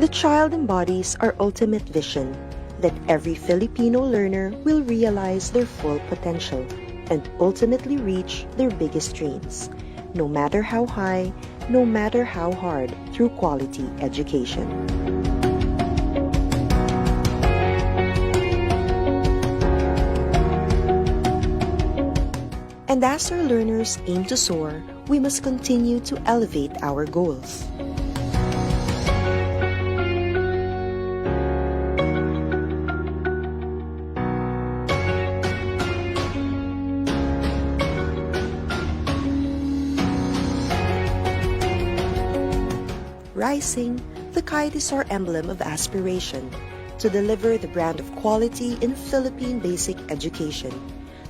The child embodies our ultimate vision, that every Filipino learner will realize their full potential and ultimately reach their biggest dreams, no matter how high, no matter how hard, through quality education. And as our learners aim to soar, we must continue to elevate our goals. Rising, the kite is our emblem of aspiration to deliver the brand of quality in Philippine basic education.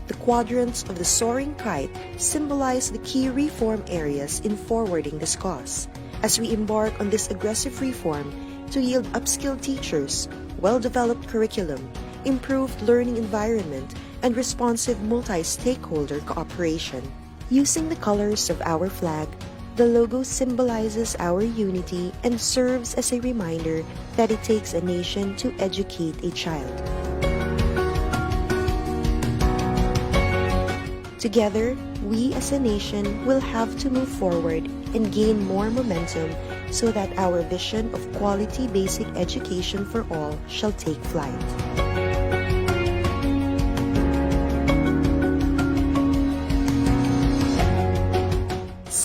The quadrants of the soaring kite symbolize the key reform areas in forwarding this cause, as we embark on this aggressive reform to yield upskilled teachers, well-developed curriculum, improved learning environment, and responsive multi-stakeholder cooperation. Using the colors of our flag, the logo symbolizes our unity and serves as a reminder that it takes a nation to educate a child. Together, we as a nation will have to move forward and gain more momentum so that our vision of quality basic education for all shall take flight.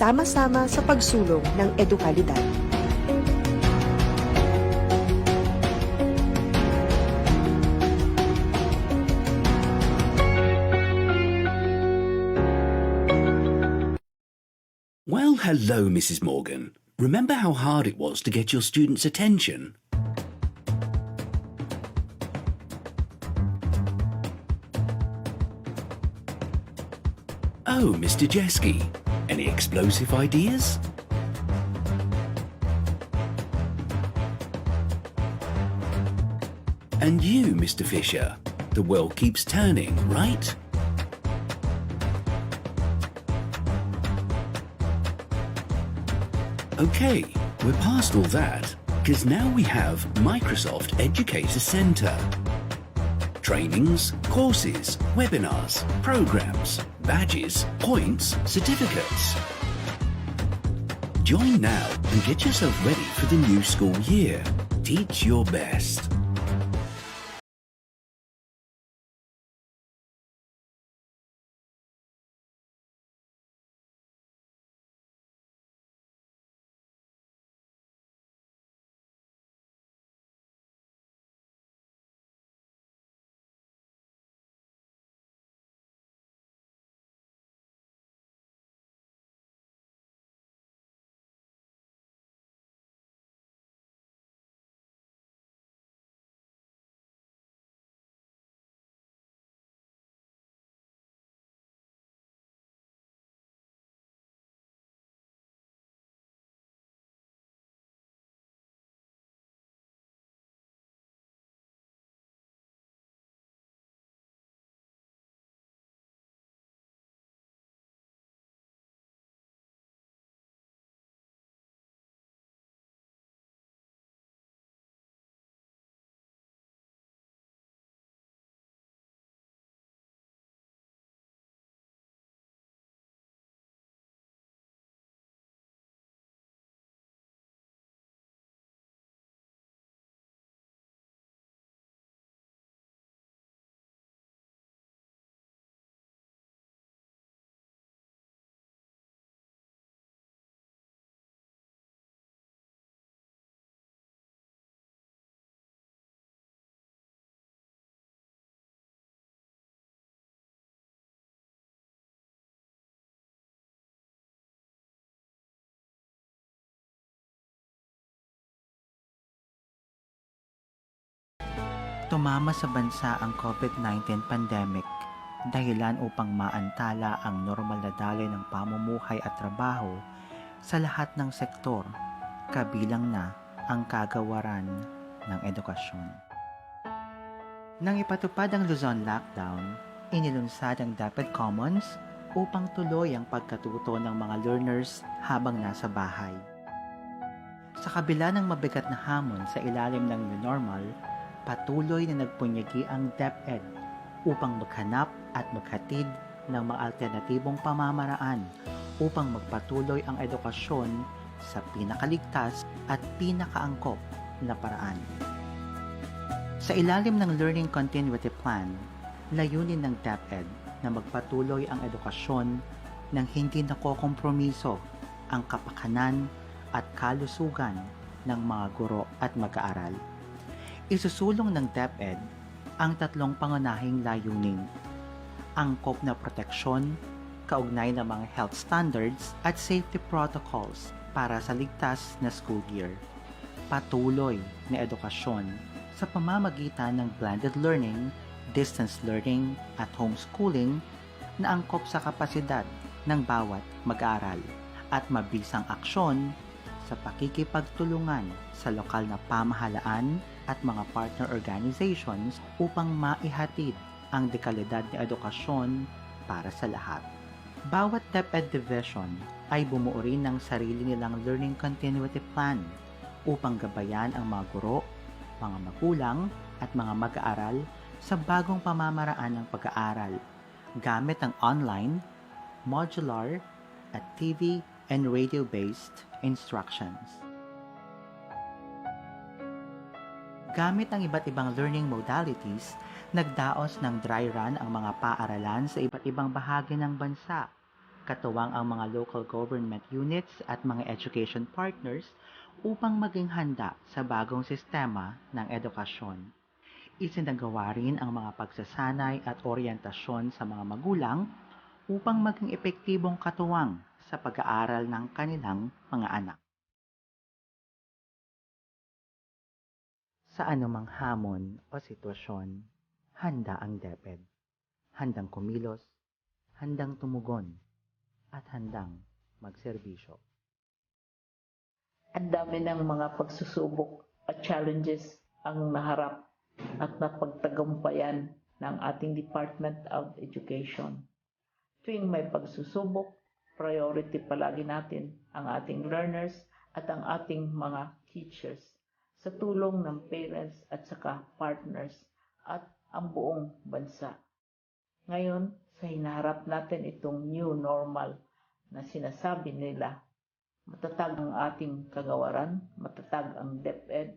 Sama-sama sa pagsulong ng edukalidad. Well, hello, Mrs. Morgan. Remember how hard it was to get your students' attention? Oh, Mr. Jeski. Any explosive ideas? And you, Mr. Fisher. The world keeps turning, right? Okay, we're past all that, because now we have Microsoft Educator Center. Trainings, courses, webinars, programs, badges, points, certificates. Join now and get yourself ready for the new school year. Teach your best. Tumama sa bansa ang COVID-19 pandemic, dahilan upang maantala ang normal na daloy ng pamumuhay at trabaho sa lahat ng sektor, kabilang na ang kagawaran ng edukasyon. Nang ipatupad ang Luzon lockdown, inilunsad ang DepEd Commons upang tuloy ang pagkatuto ng mga learners habang nasa bahay. Sa kabila ng mabigat na hamon sa ilalim ng new normal, patuloy na nagpunyagi ang DepEd upang maghanap at maghatid ng mga alternatibong pamamaraan upang magpatuloy ang edukasyon sa pinakaligtas at pinakaangkop na paraan. Sa ilalim ng Learning Continuity Plan, layunin ng DepEd na magpatuloy ang edukasyon nang hindi nakokompromiso ang kapakanan at kalusugan ng mga guro at mag-aaral. Isusulong ng DepEd ang tatlong pangunahing layunin: angkop na proteksyon, kaugnay ng mga health standards at safety protocols para sa ligtas na school year, patuloy na edukasyon sa pamamagitan ng blended learning, distance learning at homeschooling na angkop sa kapasidad ng bawat mag-aaral, at mabisang aksyon sa pakikipagtulungan sa lokal na pamahalaan at mga partner organizations upang maihatid ang dekalidad na edukasyon para sa lahat. Bawat DepEd Division ay bumuo rin ng sarili nilang Learning Continuity Plan upang gabayan ang mga guro, mga magulang at mga mag-aaral sa bagong pamamaraan ng pag-aaral gamit ang online, modular at TV and radio-based instructions. Gamit ang iba't ibang learning modalities, nagdaos ng dry run ang mga paaralan sa iba't ibang bahagi ng bansa, katuwang ang mga local government units at mga education partners upang maging handa sa bagong sistema ng edukasyon. Isinagawa rin ang mga pagsasanay at oryentasyon sa mga magulang upang maging epektibong katuwang sa pag-aaral ng kanilang mga anak. Sa anumang hamon o sitwasyon, handa ang DepEd. Handang kumilos, handang tumugon, at handang magserbisyo. Ang dami ng mga pagsusubok at challenges ang naharap at napagtagumpayan ng ating Department of Education. Tuwing may pagsusubok, priority palagi natin ang ating learners at ang ating mga teachers sa tulong ng parents at saka partners at ang buong bansa. Ngayon, sa hinaharap natin itong new normal na sinasabi nila, matatag ang ating kagawaran, matatag ang DepEd,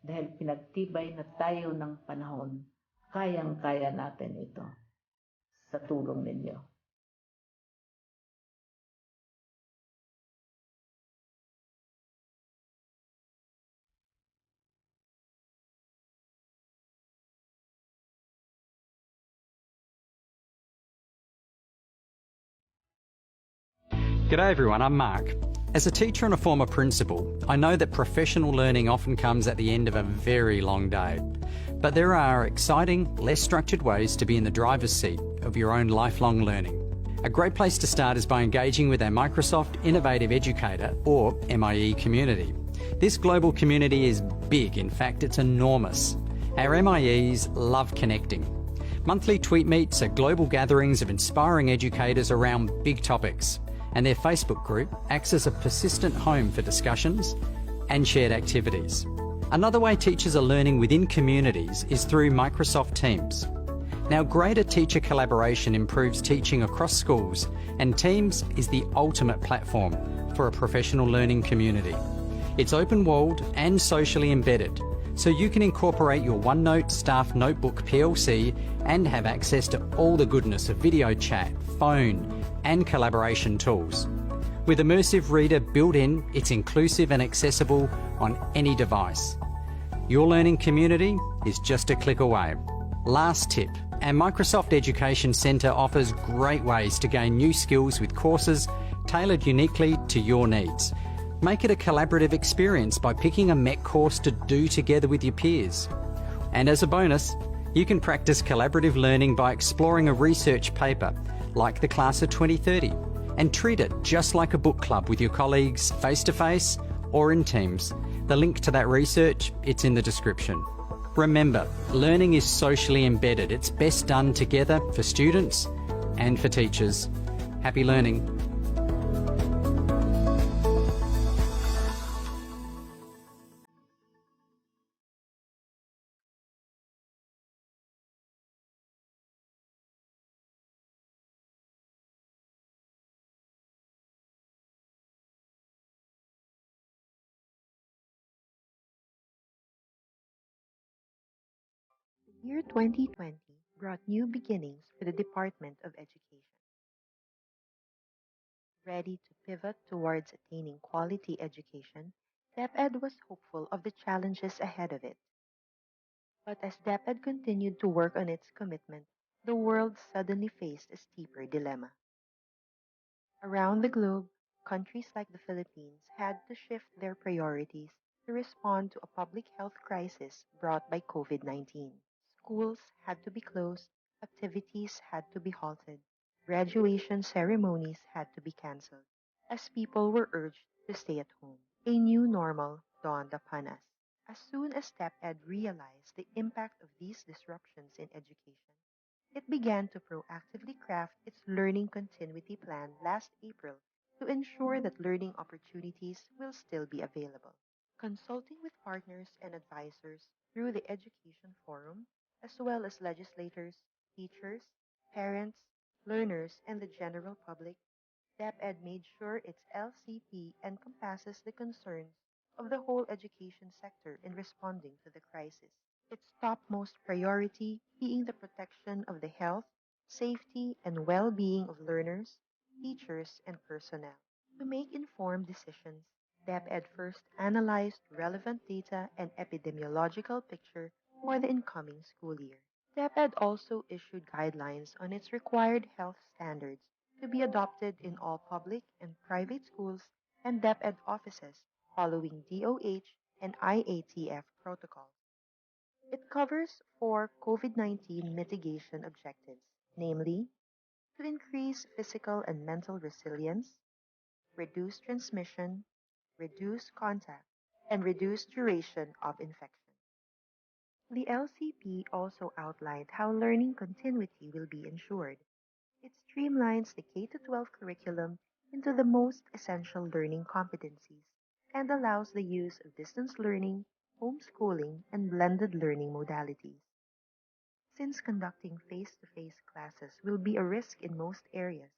dahil pinagtibay na tayo ng panahon, kayang-kaya natin ito sa tulong ninyo. G'day everyone, I'm Mark. As a teacher and a former principal, I know that professional learning often comes at the end of a very long day. But there are exciting, less structured ways to be in the driver's seat of your own lifelong learning. A great place to start is by engaging with our Microsoft Innovative Educator, or MIE community. This global community is big, in fact it's enormous. Our MIEs love connecting. Monthly tweet meets are global gatherings of inspiring educators around big topics, and their Facebook group acts as a persistent home for discussions and shared activities. Another way teachers are learning within communities is through Microsoft Teams. Now, greater teacher collaboration improves teaching across schools, and Teams is the ultimate platform for a professional learning community. It's open-walled and socially embedded, so you can incorporate your OneNote Staff Notebook PLC and have access to all the goodness of video chat, phone, and collaboration tools. With Immersive Reader built in, it's inclusive and accessible on any device. Your learning community is just a click away. Last tip, our Microsoft Education Centre offers great ways to gain new skills with courses tailored uniquely to your needs. Make it a collaborative experience by picking a MEC course to do together with your peers. And as a bonus, you can practice collaborative learning by exploring a research paper, like the Class of 2030, and treat it just like a book club with your colleagues face-to-face or in Teams. The link to that research, it's in the description. Remember, learning is socially embedded. It's best done together for students and for teachers. Happy learning. Year 2020 brought new beginnings for the Department of Education. Ready to pivot towards attaining quality education, DepEd was hopeful of the challenges ahead of it. But as DepEd continued to work on its commitment, the world suddenly faced a steeper dilemma. Around the globe, countries like the Philippines had to shift their priorities to respond to a public health crisis brought by COVID-19. Schools had to be closed, activities had to be halted, graduation ceremonies had to be canceled, as people were urged to stay at home. A new normal dawned upon us. As soon as DepEd realized the impact of these disruptions in education, it began to proactively craft its learning continuity plan last April to ensure that learning opportunities will still be available. Consulting with partners and advisors through the Education Forum, as well as legislators, teachers, parents, learners, and the general public, DepEd made sure its LCP encompasses the concerns of the whole education sector in responding to the crisis. Its topmost priority being the protection of the health, safety, and well-being of learners, teachers, and personnel. To make informed decisions, DepEd first analyzed relevant data and epidemiological picture for the incoming school year. DepEd also issued guidelines on its required health standards to be adopted in all public and private schools and DepEd offices following DOH and IATF protocols. It covers four COVID-19 mitigation objectives, namely, to increase physical and mental resilience, reduce transmission, reduce contact, and reduce duration of infection. The LCP also outlined how learning continuity will be ensured. It streamlines the K-12 curriculum into the most essential learning competencies and allows the use of distance learning, homeschooling, and blended learning modalities. Since conducting face-to-face classes will be a risk in most areas,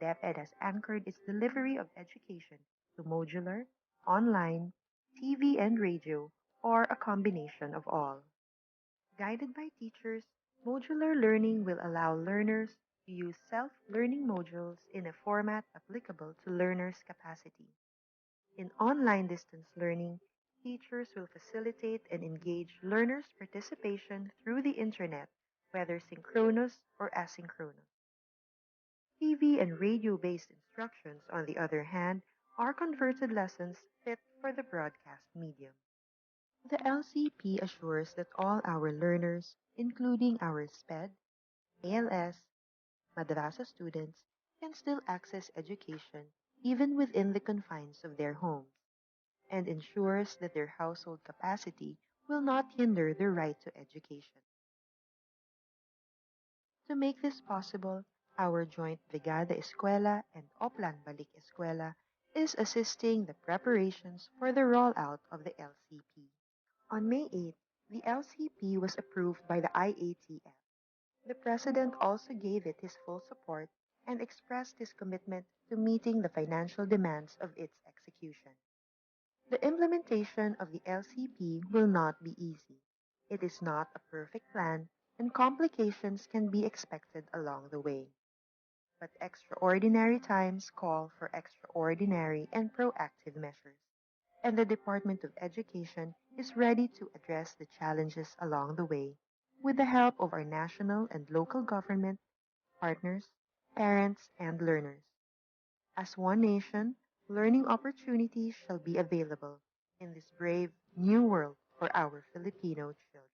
DepEd has anchored its delivery of education to modular, online, TV and radio, or a combination of all. Guided by teachers, modular learning will allow learners to use self-learning modules in a format applicable to learners' capacity. In online distance learning, teachers will facilitate and engage learners' participation through the internet, whether synchronous or asynchronous. TV and radio-based instructions, on the other hand, are converted lessons fit for the broadcast medium. The LCP assures that all our learners, including our SPED, ALS, Madrasa students, can still access education even within the confines of their homes, and ensures that their household capacity will not hinder their right to education. To make this possible, our joint Brigada Escuela and Oplan Balik Escuela is assisting the preparations for the rollout of the LCP. On May 8, the LCP was approved by the IATF. The President also gave it his full support and expressed his commitment to meeting the financial demands of its execution. The implementation of the LCP will not be easy. It is not a perfect plan, and complications can be expected along the way. But extraordinary times call for extraordinary and proactive measures, and the Department of Education is ready to address the challenges along the way with the help of our national and local government, partners, parents, and learners. As one nation, learning opportunities shall be available in this brave new world for our Filipino children.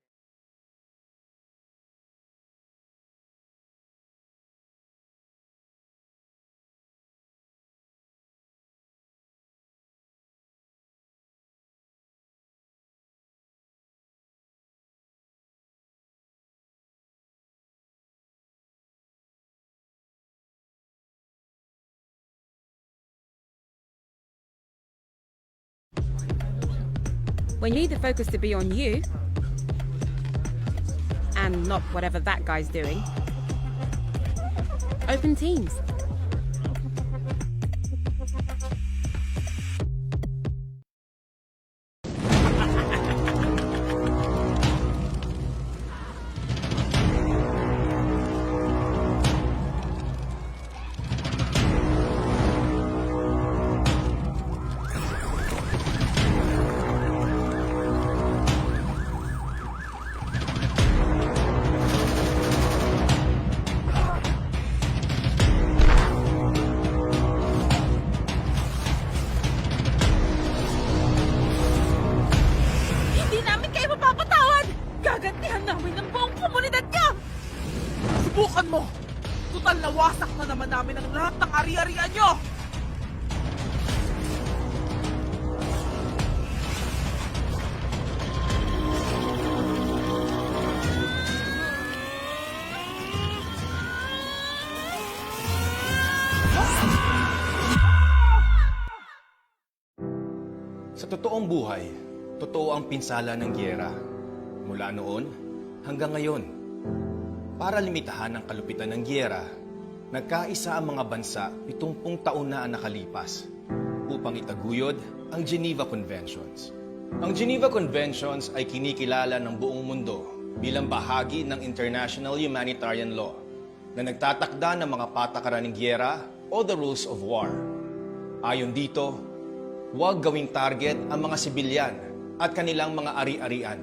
When you need the focus to be on you and not whatever that guy's doing, open Teams. Subukan mo! Tutal na wasak na naman namin ang lahat ng ari-arian nyo! Sa totoong buhay, totoo ang pinsala ng giyera. Mula noon hanggang ngayon. Para limitahan ang kalupitan ng giyera, nagkaisa ang mga bansa 70 taon na ang nakalipas upang itaguyod ang Geneva Conventions. Ang Geneva Conventions ay kinikilala ng buong mundo bilang bahagi ng international humanitarian law na nagtatakda ng mga patakaran ng giyera o the rules of war. Ayon dito, huwag gawing target ang mga sibilyan at kanilang mga ari-arian.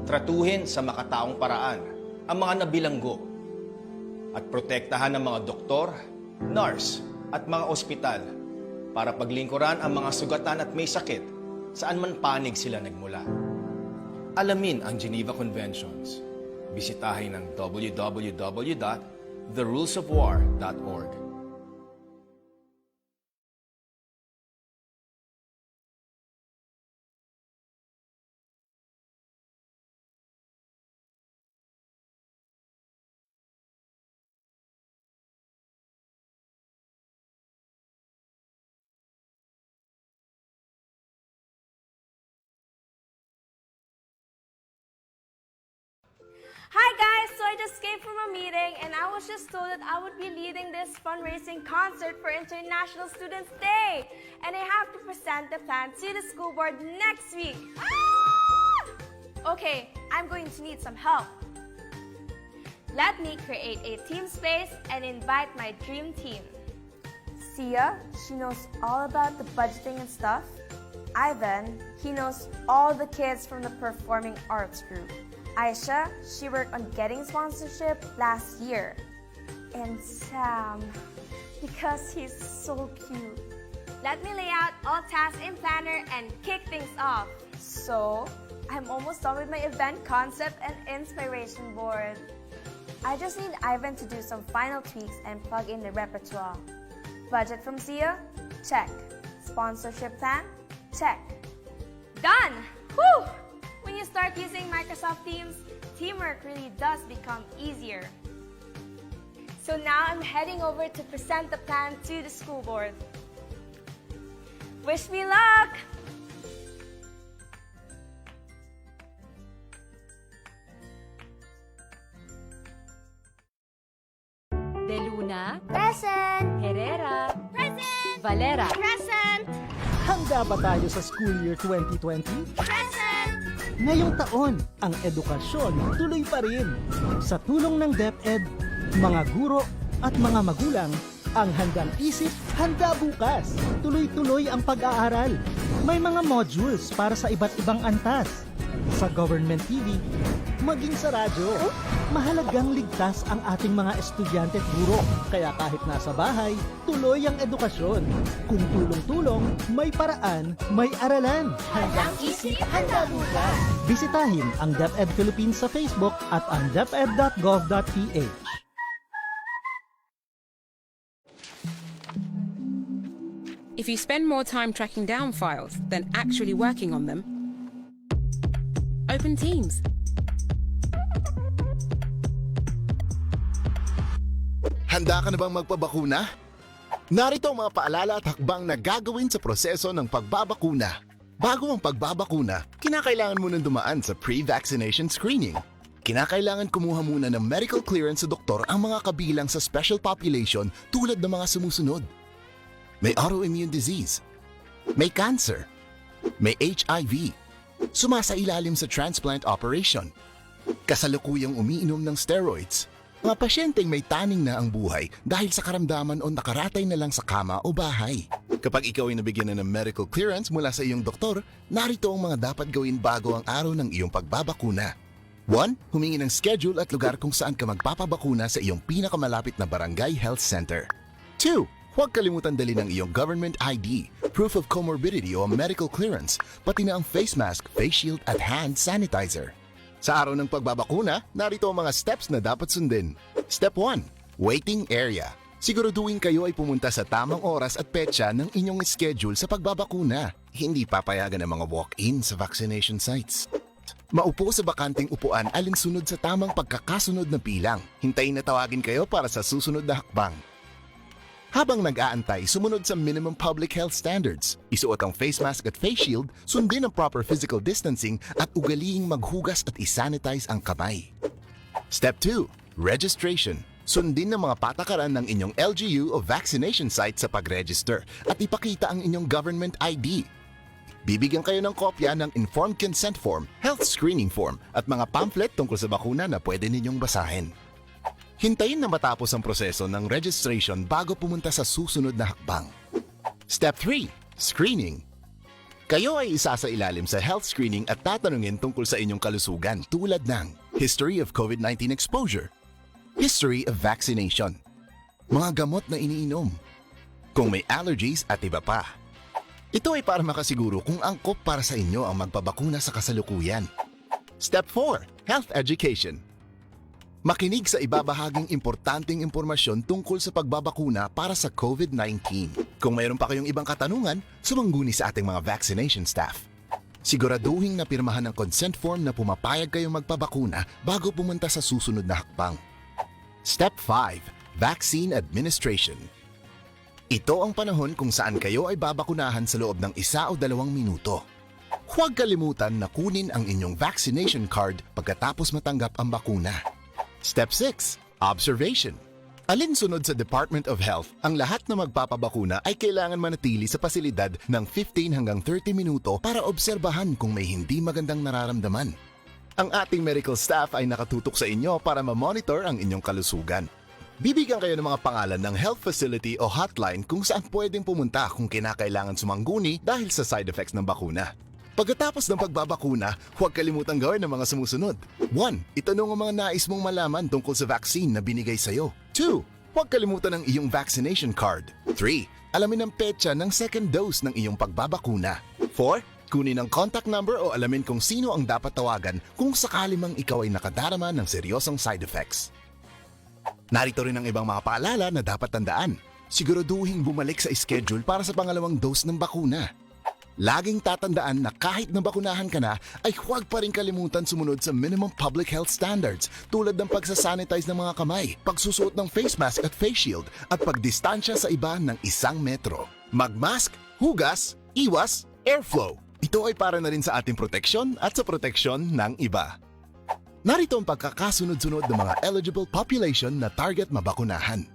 Tratuhin sa makataong paraan ang mga nabilanggo at protektahan ng mga doktor, nurse at mga ospital para paglingkuran ang mga sugatan at may sakit saan man panig sila nagmula. Alamin ang Geneva Conventions. Bisitahin ang www.therulesofwar.org. Hi guys, so I just came from a meeting and I was just told that I would be leading this fundraising concert for International Students Day. And I have to present the plan to the school board next week. Okay, I'm going to need some help. Let me create a team space and invite my dream team. Sia, she knows all about the budgeting and stuff. Ivan, he knows all the kids from the performing arts group. Aisha, she worked on getting sponsorship last year. And Sam, because he's so cute. Let me lay out all tasks in Planner and kick things off. So, I'm almost done with my event concept and inspiration board. I just need Ivan to do some final tweaks and plug in the repertoire. Budget from Sia? Check. Sponsorship plan? Check. Done! Whew! When you start using Microsoft Teams, teamwork really does become easier. So now I'm heading over to present the plan to the school board. Wish me luck! De Luna, Present! Herrera, Present! Valera. Present! Handa ba tayo sa school year 2020? Present! Ngayong taon, ang edukasyon tuloy pa rin. Sa tulong ng DepEd, mga guro at mga magulang, ang handang isip, handa bukas. Tuloy-tuloy ang pag-aaral. May mga modules para sa iba't ibang antas. Sa government TV, maging sa radyo. Mahalagang ligtas ang ating mga estudyante at guro. Kaya kahit nasa bahay, tuloy ang edukasyon. Kung tulong-tulong, may paraan, may aralan. Handang isip, handa bukas. Bisitahin ang DepEd Philippines sa Facebook at ang deped.gov.ph. If you spend more time tracking down files than actually working on them, open Teams. Handa ka na bang magpabakuna? Narito ang mga paalala at hakbang na gagawin sa proseso ng pagbabakuna. Bago ang pagbabakuna, kinakailangan mo nang dumaan sa pre-vaccination screening. Kinakailangan kumuha muna ng medical clearance sa doktor ang mga kabilang sa special population tulad ng mga sumusunod. May autoimmune disease, may cancer, may HIV, sumasailalim sa transplant operation, kasalukuyang umiinom ng steroids, mga pasyenteng may taning na ang buhay dahil sa karamdaman o nakaratay na lang sa kama o bahay. Kapag ikaw ay nabigyan na ng medical clearance mula sa iyong doktor, narito ang mga dapat gawin bago ang araw ng iyong pagbabakuna. 1. Humingi ng schedule at lugar kung saan ka magpapabakuna sa iyong pinakamalapit na barangay health center. 2. Huwag kalimutan dali ng iyong government ID, proof of comorbidity o medical clearance, pati na ang face mask, face shield at hand sanitizer. Sa araw ng pagbabakuna, narito ang mga steps na dapat sundin. Step 1. Waiting area. Siguraduhin kayo ay pumunta sa tamang oras at petsa ng inyong schedule sa pagbabakuna. Hindi papayagan ang mga walk-in sa vaccination sites. Maupo sa bakanting upuan alinsunod sa tamang pagkakasunod na bilang. Hintayin na tawagin kayo para sa susunod na hakbang. Habang nag-aantay, sumunod sa minimum public health standards. Isuot ang face mask at face shield, sundin ang proper physical distancing at ugaliing maghugas at isanitize ang kamay. Step 2. Registration. Sundin ang mga patakaran ng inyong LGU o vaccination site sa pag-register at ipakita ang inyong government ID. Bibigyan kayo ng kopya ng informed consent form, health screening form at mga pamphlet tungkol sa bakuna na pwede ninyong basahin. Hintayin na matapos ang proseso ng registration bago pumunta sa susunod na hakbang. Step 3. Screening. Kayo ay isa sa ilalim sa health screening at tatanungin tungkol sa inyong kalusugan tulad ng history of COVID-19 exposure, history of vaccination, mga gamot na iniinom, kung may allergies at iba pa. Ito ay para makasiguro kung angkop para sa inyo ang magpabakuna sa kasalukuyan. Step 4. Health education. Makinig sa ibabahaging importanteng impormasyon tungkol sa pagbabakuna para sa COVID-19. Kung mayroon pa kayong ibang katanungan, sumangguni sa ating mga vaccination staff. Siguraduhin na pirmahan ang consent form na pumapayag kayong magpabakuna bago pumunta sa susunod na hakbang. Step 5. Vaccine administration. Ito ang panahon kung saan kayo ay babakunahan sa loob ng 1 o 2 minuto. Huwag kalimutan na kunin ang inyong vaccination card pagkatapos matanggap ang bakuna. Step 6. Observation. Alinsunod sa Department of Health, ang lahat na magpapabakuna ay kailangan manatili sa pasilidad ng 15 hanggang 30 minuto para obserbahan kung may hindi magandang nararamdaman. Ang ating medical staff ay nakatutok sa inyo para ma-monitor ang inyong kalusugan. Bibigyan kayo ng mga pangalan ng health facility o hotline kung saan pwedeng pumunta kung kinakailangan sumangguni dahil sa side effects ng bakuna. Pagkatapos ng pagbabakuna, huwag kalimutang gawin ang mga sumusunod. 1. Itanong ang mga nais mong malaman tungkol sa vaccine na binigay sa'yo. 2. Huwag kalimutan ang iyong vaccination card. 3. Alamin ang petsa ng second dose ng iyong pagbabakuna. 4. Kunin ang contact number o alamin kung sino ang dapat tawagan kung sakali mang ikaw ay nakadarama ng seryosong side effects. Narito rin ang ibang mga paalala na dapat tandaan. Siguraduhin bumalik sa schedule para sa pangalawang dose ng bakuna. Laging tatandaan na kahit nabakunahan ka na, ay huwag pa rin kalimutan sumunod sa minimum public health standards tulad ng pagsasanitize ng mga kamay, pagsusuot ng face mask at face shield, at pagdistansya sa iba ng 1 metro. Magmask, hugas, iwas, airflow. Ito ay para na rin sa ating proteksyon at sa proteksyon ng iba. Narito ang pagkakasunod-sunod ng mga eligible population na target mabakunahan.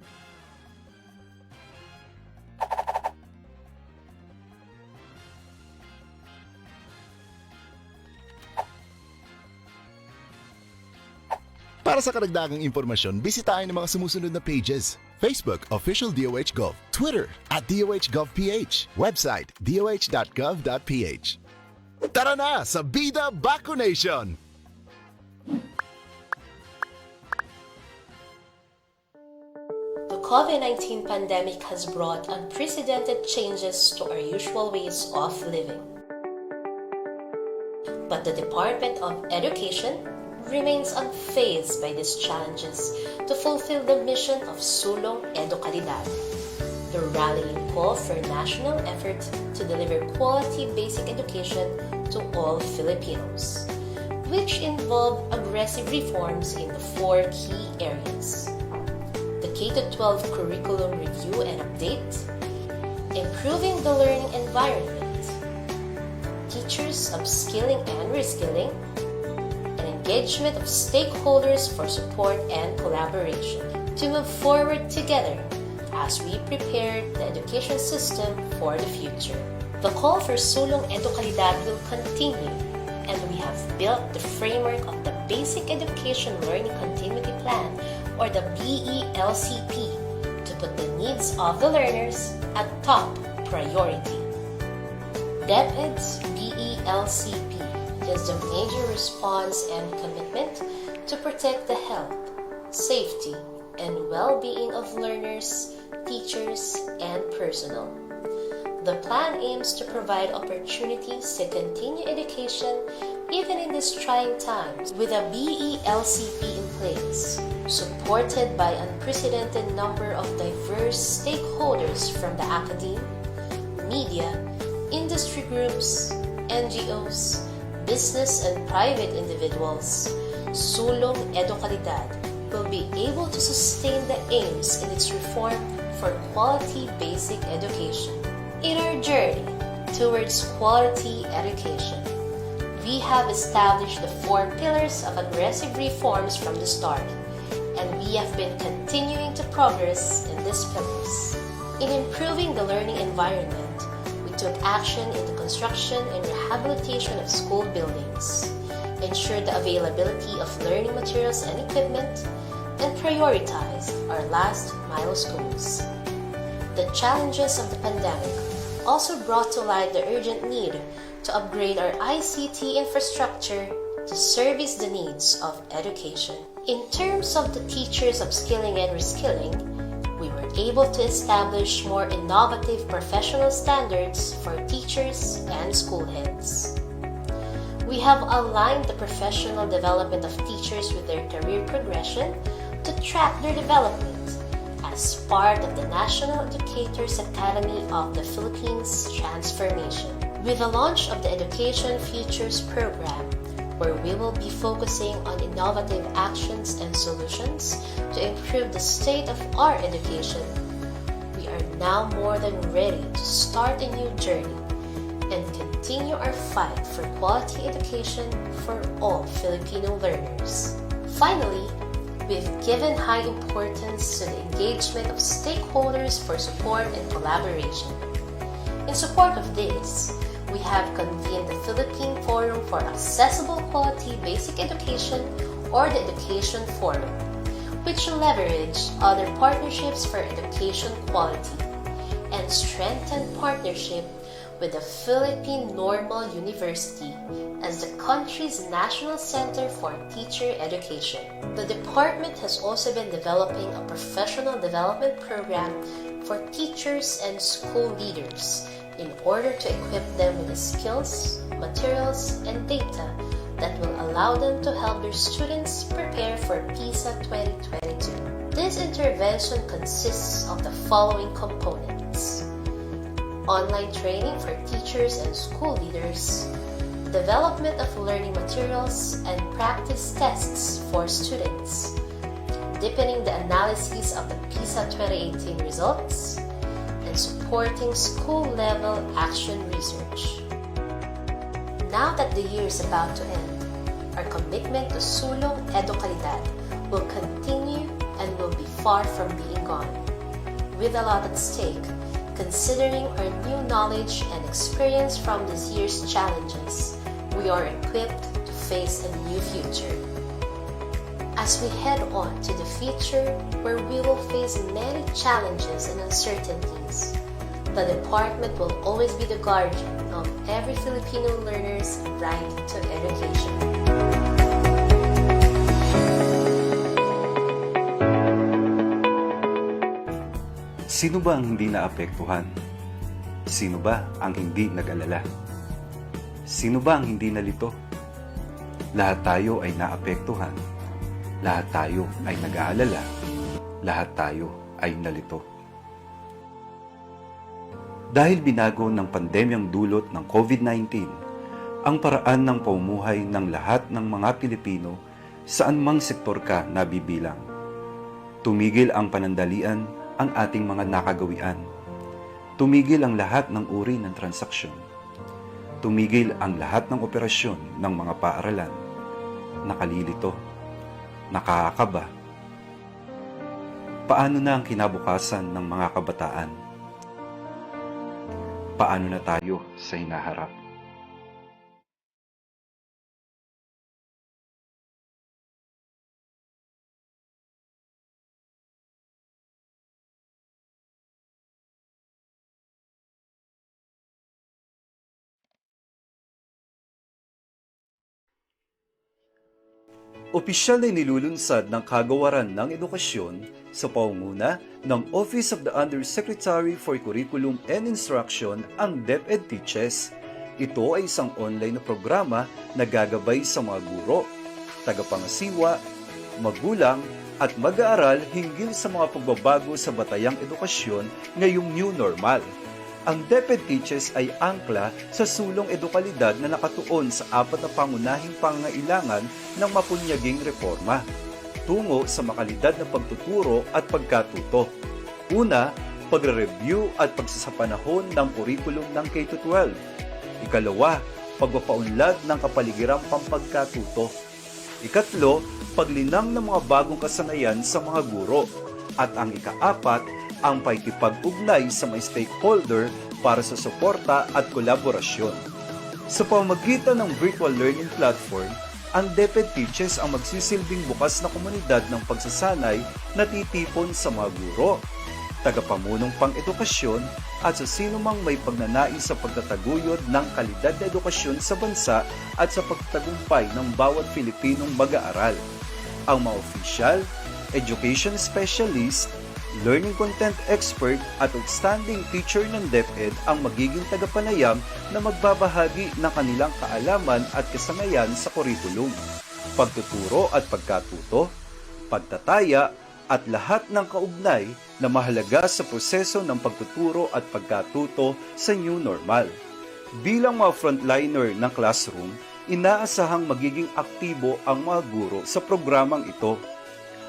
Para sa karagdagang impormasyon, bisitahin ang mga sumusunod na pages. Facebook, Official DOH Gov. Twitter, @DOHGovPH. Website, doh.gov.ph. Tara na sa Bida Vacunation! The COVID-19 pandemic has brought unprecedented changes to our usual ways of living. But the Department of Education remains unfazed by these challenges to fulfill the mission of Sulong Edukalidad, the rallying call for national effort to deliver quality basic education to all Filipinos, which involve aggressive reforms in the 4 key areas: the K-12 curriculum review and update, improving the learning environment, teachers upskilling and reskilling, engagement of stakeholders for support and collaboration to move forward together as we prepare the education system for the future. The call for Sulong Edukalidad will continue, and we have built the framework of the Basic Education Learning Continuity Plan, or the BELCP, to put the needs of the learners at top priority. DepEd's BELCP is the major response and commitment to protect the health, safety, and well-being of learners, teachers, and personnel. The plan aims to provide opportunities to continue education even in these trying times, with a MELCP in place, supported by an unprecedented number of diverse stakeholders from the academe, media, industry groups, NGOs, business and private individuals, Sulong Edukalidad will be able to sustain the aims in its reform for quality basic education. In our journey towards quality education, we have established the 4 pillars of aggressive reforms from the start, and we have been continuing to progress in these pillars. In improving the learning environment, we took action in the construction and rehabilitation of school buildings, ensured the availability of learning materials and equipment, and prioritized our last mile schools. The challenges of the pandemic also brought to light the urgent need to upgrade our ICT infrastructure to service the needs of education. In terms of the teachers upskilling and reskilling, we were able to establish more innovative professional standards for teachers and school heads. We have aligned the professional development of teachers with their career progression to track their development as part of the National Educators Academy of the Philippines transformation. With the launch of the Education Futures program, where we will be focusing on innovative actions and solutions to improve the state of our education, we are now more than ready to start a new journey and continue our fight for quality education for all Filipino learners. Finally, we've given high importance to the engagement of stakeholders for support and collaboration. In support of this, we have convened the Philippine Forum for Accessible Quality Basic Education, or the Education Forum, which leverage other partnerships for education quality and strengthen partnership with the Philippine Normal University as the country's National Center for Teacher Education. The department has also been developing a professional development program for teachers and school leaders in order to equip them with the skills, materials, and data that will allow them to help their students prepare for PISA 2022. This intervention consists of the following components: online training for teachers and school leaders, development of learning materials and practice tests for students, deepening the analysis of the PISA 2018 results, and supporting school-level action research. Now that the year is about to end, our commitment to Sulong Edukalidad will continue and will be far from being gone. With a lot at stake, considering our new knowledge and experience from this year's challenges, we are equipped to face a new future. As we head on to the future where we will face many challenges and uncertainties, the department will always be the guardian of every Filipino learner's right to education. Sino ba ang hindi naapektuhan? Sino ba ang hindi nag-alala? Sino ba ang hindi nalito? Lahat tayo ay naapektuhan. Lahat tayo ay nag-aalala. Lahat tayo ay nalito. Dahil binago ng pandemyang dulot ng COVID-19 ang paraan ng pamumuhay ng lahat ng mga Pilipino saan mang sektor ka nabibilang. Tumigil ang panandalian ang ating mga nakagawian. Tumigil ang lahat ng uri ng transaksyon. Tumigil ang lahat ng operasyon ng mga paaralan. Nakalilito. Nakakaba. Paano na ang kinabukasan ng mga kabataan? Paano na tayo sa hinaharap? Opisyal na nilulunsad ng Kagawaran ng Edukasyon sa pangunguna ng Office of the Undersecretary for Curriculum and Instruction ang DepEd Teaches Ito ay isang online na programa na gagabay sa mga guro, tagapangasiwa, magulang at mag-aaral hinggil sa mga pagbabago sa batayang edukasyon ngayong new normal. Ang DepEd Teaches ay angkla sa sulong edukalidad na nakatuon sa apat na pangunahing pangangailangan ng mapunyaging reforma tungo sa makalidad na pagtuturo at pagkatuto. Una, pagre-review at pagsasapanahon ng kurikulum ng K-12. Ikalawa, pagpapaunlad ng kapaligiran pampagkatuto. Ikatlo, paglinang ng mga bagong kasanayan sa mga guro. At ang ikaapat, ang pakikipag-ugnay sa mga stakeholder para sa suporta at kolaborasyon. Sa pamamagitan ng virtual learning platform, ang DepEd Teaches ang magsisilbing bukas na komunidad ng pagsasanay na titipon sa mga guro, tagapamunong pang-edukasyon at sa sinumang may pagnanais sa pagtataguyod ng kalidad na edukasyon sa bansa at sa pagtagumpay ng bawat Pilipinong mag-aaral. Ang mga official, education specialist, learning content expert at outstanding teacher ng DepEd ang magiging tagapanayam na magbabahagi ng kanilang kaalaman at kasanayan sa kurikulum, pagtuturo at pagkatuto, pagtataya at lahat ng kaugnay na mahalaga sa proseso ng pagtuturo at pagkatuto sa new normal. Bilang mga frontliner ng classroom, inaasahang magiging aktibo ang mga guro sa programang ito.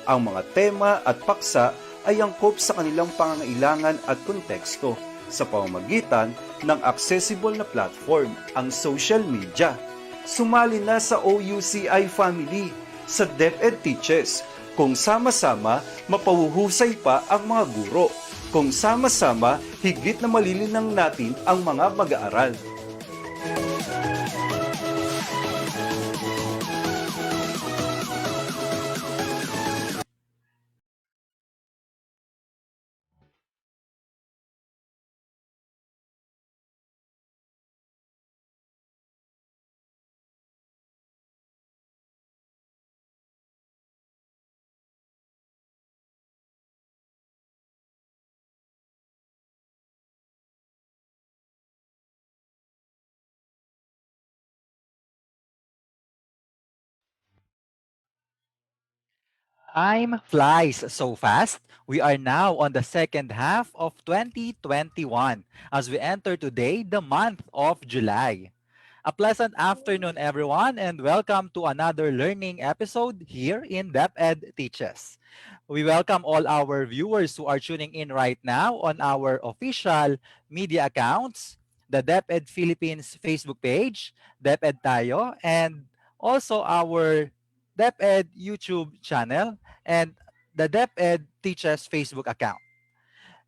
Ang mga tema at paksa ay angkop sa kanilang pangangailangan at konteksto sa pamamagitan ng accessible na platform, ang social media. Sumali na sa OUCI family sa DepEd Teaches, kung sama-sama mapahuhusay pa ang mga guro, kung sama-sama higit na malilinang natin ang mga mag-aaral. Time flies so fast. We are now on the second half of 2021 as we enter today, the month of July. A pleasant afternoon, everyone, and welcome to another learning episode here in DepEd Teaches. We welcome all our viewers who are tuning in right now on our official media accounts, the DepEd Philippines Facebook page, DepEd Tayo, and also our DepEd YouTube channel and the DepEd Teaches Facebook account.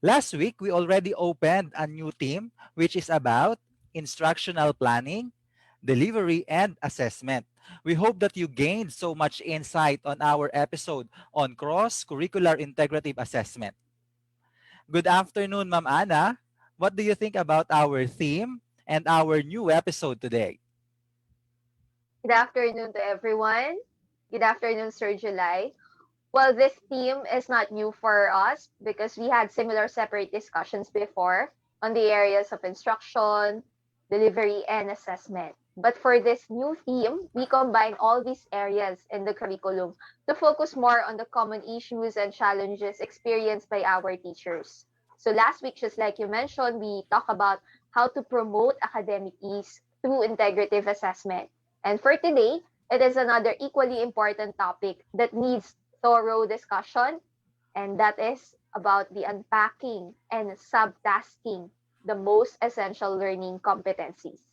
Last week, we already opened a new theme, which is about instructional planning, delivery, and assessment. We hope that you gained so much insight on our episode on cross-curricular integrative assessment. Good afternoon, Ma'am Ana. What do you think about our theme and our new episode today? Good afternoon to everyone. Good afternoon, Sir July. Well, this theme is not new for us because we had similar separate discussions before on the areas of instruction, delivery, and assessment. But for this new theme, we combine all these areas in the curriculum to focus more on the common issues and challenges experienced by our teachers. So last week, just like you mentioned, we talked about how to promote academic ease through integrative assessment. And for today, it is another equally important topic that needs thorough discussion, and that is about the unpacking and subtasking the most essential learning competencies.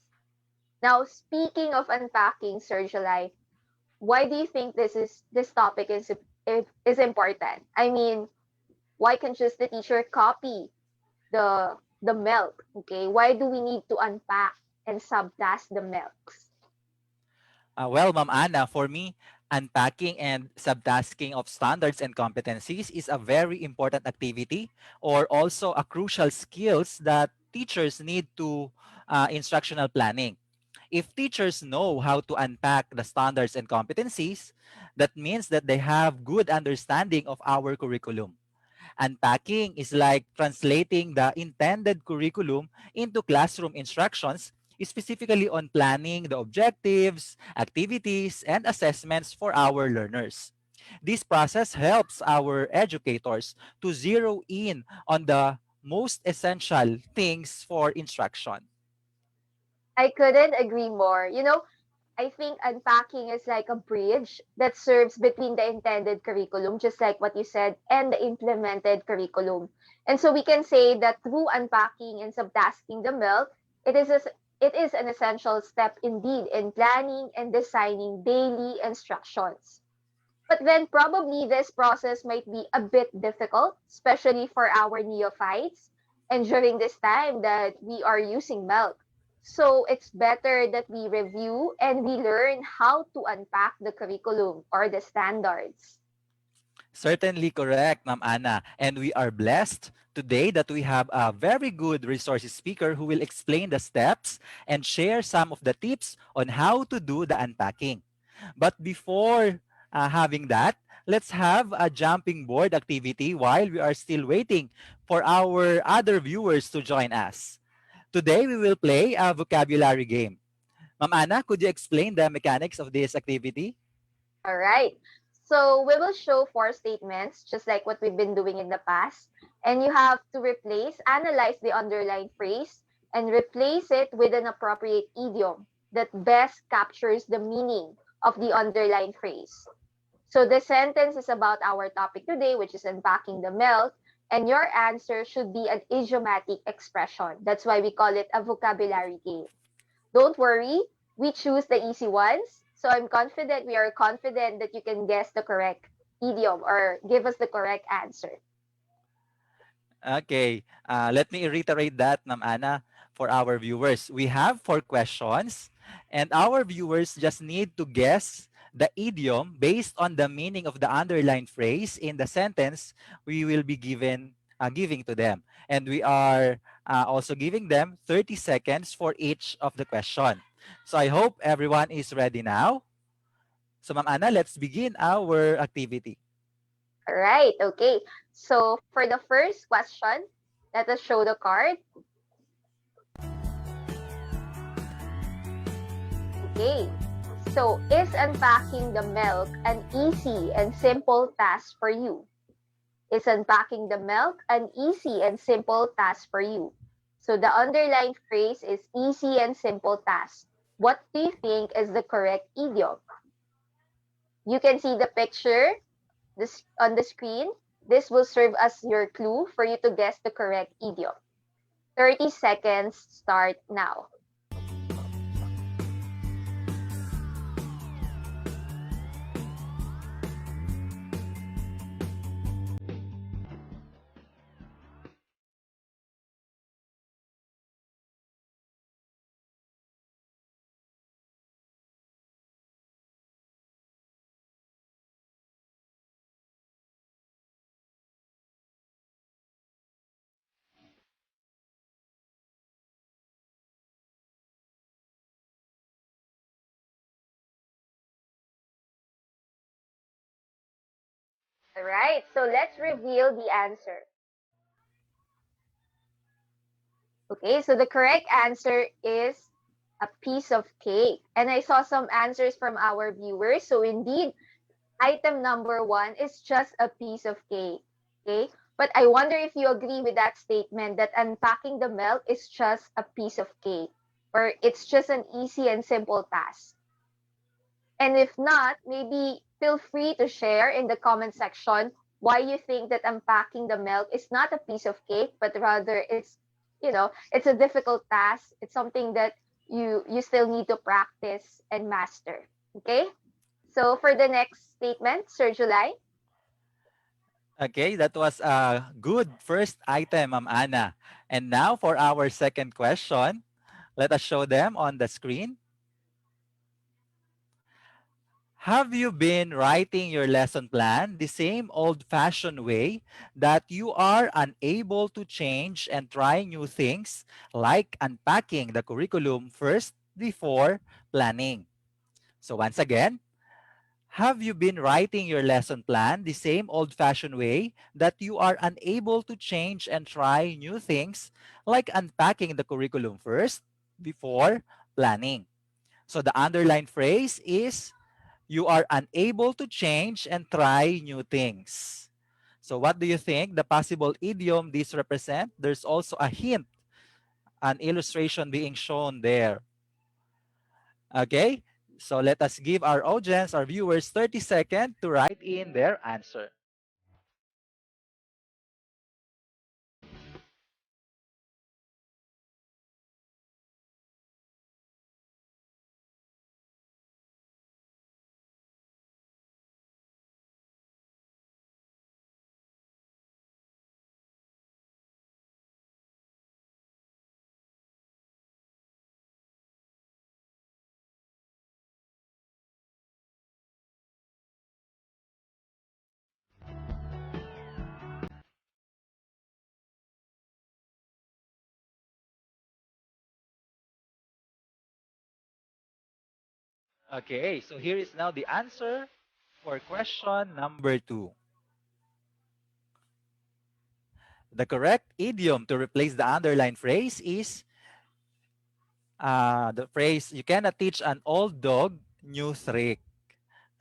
Now, speaking of unpacking, Sir July, why do you think this topic is important? I mean, why can't just the teacher copy the MELC? Okay, why do we need to unpack and subtask the MELCs? Well, Ma'am Ana, for me, unpacking and subtasking of standards and competencies is a very important activity or also a crucial skills that teachers need to instructional planning. If teachers know how to unpack the standards and competencies, that means that they have good understanding of our curriculum. Unpacking is like translating the intended curriculum into classroom instructions specifically on planning the objectives, activities, and assessments for our learners. This process helps our educators to zero in on the most essential things for instruction. I couldn't agree more. I think unpacking is like a bridge that serves between the intended curriculum, just like what you said, and the implemented curriculum. And so we can say that through unpacking and subtasking the milk, it is an essential step indeed in planning and designing daily instructions. But then probably this process might be a bit difficult, especially for our neophytes and during this time that we are using milk. So it's better that we review and we learn how to unpack the curriculum or the standards. Certainly correct, Ma'am Ana. And we are blessed today that we have a very good resources speaker who will explain the steps and share some of the tips on how to do the unpacking. But before having that, let's have a jumping board activity while we are still waiting for our other viewers to join us. Today, we will play a vocabulary game. Ma'am Ana, could you explain the mechanics of this activity? All right. So we will show four statements, just like what we've been doing in the past. And you have to analyze the underlined phrase, and replace it with an appropriate idiom that best captures the meaning of the underlined phrase. So the sentence is about our topic today, which is unpacking the milk, and your answer should be an idiomatic expression. That's why we call it a vocabulary game. Don't worry, we choose the easy ones. So we are confident that you can guess the correct idiom or give us the correct answer. Okay, let me reiterate that, Ma'am Ana, for our viewers. We have four questions, and our viewers just need to guess the idiom based on the meaning of the underlined phrase in the sentence we will be giving to them. And we are also giving them 30 seconds for each of the question. So I hope everyone is ready now. So Ma'am Ana, let's begin our activity. All right, okay. So for the first question, let us show the card. Okay, so is unpacking the milk an easy and simple task for you? Is unpacking the milk an easy and simple task for you? So the underlined phrase is easy and simple task. What do you think is the correct idiom? You can see the picture on the screen. This will serve as your clue for you to guess the correct idiom. 30 seconds start now. All right, so let's reveal the answer. Okay, so the correct answer is a piece of cake. And I saw some answers from our viewers. So indeed, item number one is just a piece of cake. Okay, but I wonder if you agree with that statement that unpacking the milk is just a piece of cake, or it's just an easy and simple task. And if not, maybe feel free to share in the comment section why you think that unpacking the milk is not a piece of cake, but rather it's a difficult task. It's something that you still need to practice and master. Okay? So for the next statement, Sir July. Okay, that was a good first item, Ma'am Ana. And now for our second question, let us show them on the screen. Have you been writing your lesson plan the same old-fashioned way that you are unable to change and try new things, like unpacking the curriculum first before planning? So once again, have you been writing your lesson plan the same old-fashioned way that you are unable to change and try new things, like unpacking the curriculum first before planning. So the underlined phrase is you are unable to change and try new things. So what do you think the possible idiom these represent? There's also a hint, an illustration being shown there. Okay, so let us give our audience, our viewers, 30 seconds to write in their answer. Okay, so here is now the answer for question number 2. The correct idiom to replace the underlined phrase is the phrase, you cannot teach an old dog new trick.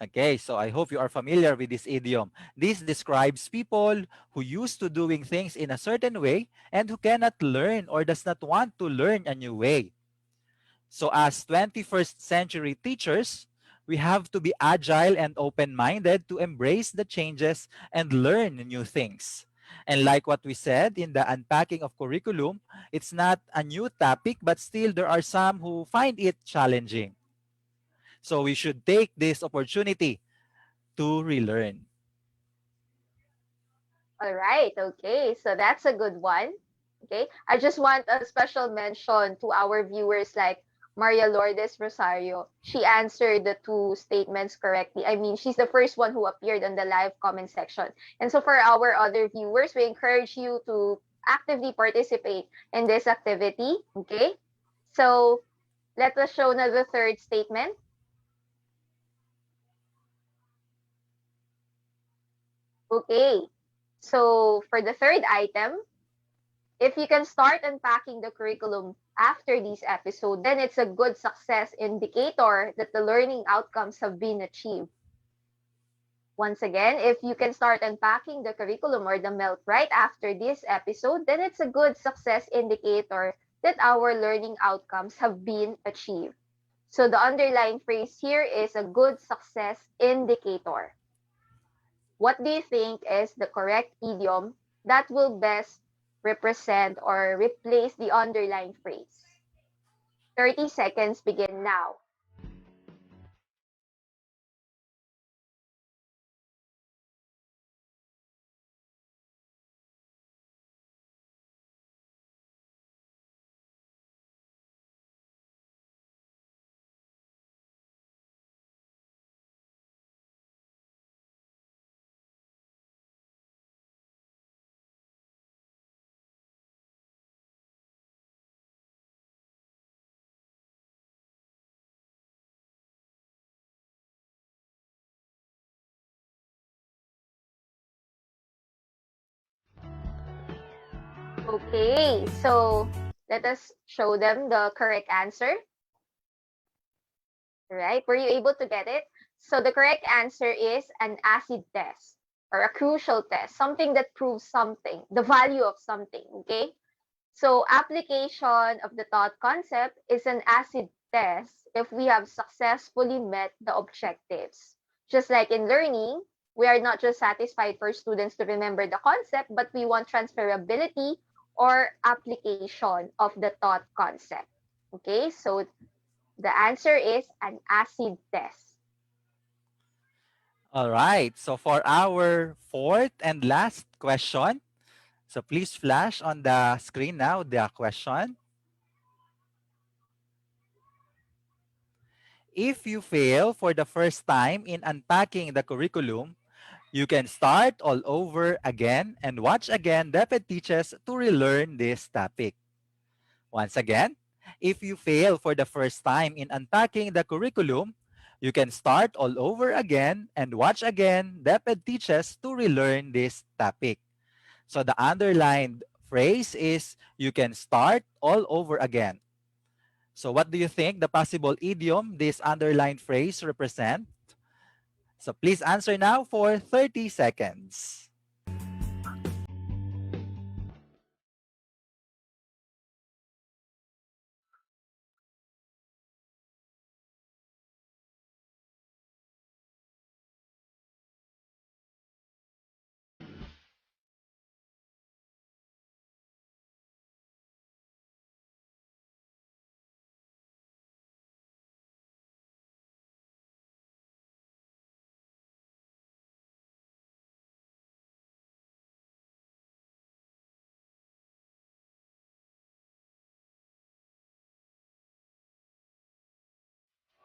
Okay, so I hope you are familiar with this idiom. This describes people who used to doing things in a certain way and who cannot learn or does not want to learn a new way. So as 21st century teachers, we have to be agile and open-minded to embrace the changes and learn new things. And like what we said in the unpacking of curriculum, it's not a new topic, but still there are some who find it challenging. So we should take this opportunity to relearn. All right, okay. So that's a good one. Okay. I just want a special mention to our viewers like Maria Lourdes Rosario. She answered the two statements correctly. I mean, she's the first one who appeared on the live comment section. And so for our other viewers, we encourage you to actively participate in this activity. Okay. So let us show now the third statement. Okay. So for the third item, if you can start unpacking the curriculum after this episode, then it's a good success indicator that the learning outcomes have been achieved. Once again, if you can start unpacking the curriculum or the MELC right after this episode, then it's a good success indicator that our learning outcomes have been achieved. So the underlying phrase here is a good success indicator. What do you think is the correct idiom that will best represent or replace the underlying phrase? 30 seconds begin now. Okay, so let us show them the correct answer. Right? Were you able to get it? So the correct answer is an acid test or a crucial test, something that proves something, the value of something. Okay? So application of the thought concept is an acid test if we have successfully met the objectives. Just like in learning, we are not just satisfied for students to remember the concept, but we want transferability or application of the thought concept. Okay, so the answer is an acid test. All right, so for our fourth and last question, so please flash on the screen now the question. If you fail for the first time in unpacking the curriculum, you can start all over again and watch again DepEd Teaches to relearn this topic. Once again, if you fail for the first time in unpacking the curriculum, you can start all over again and watch again DepEd Teaches to relearn this topic. So the underlined phrase is you can start all over again. So what do you think the possible idiom this underlined phrase represent? So please answer now for 30 seconds.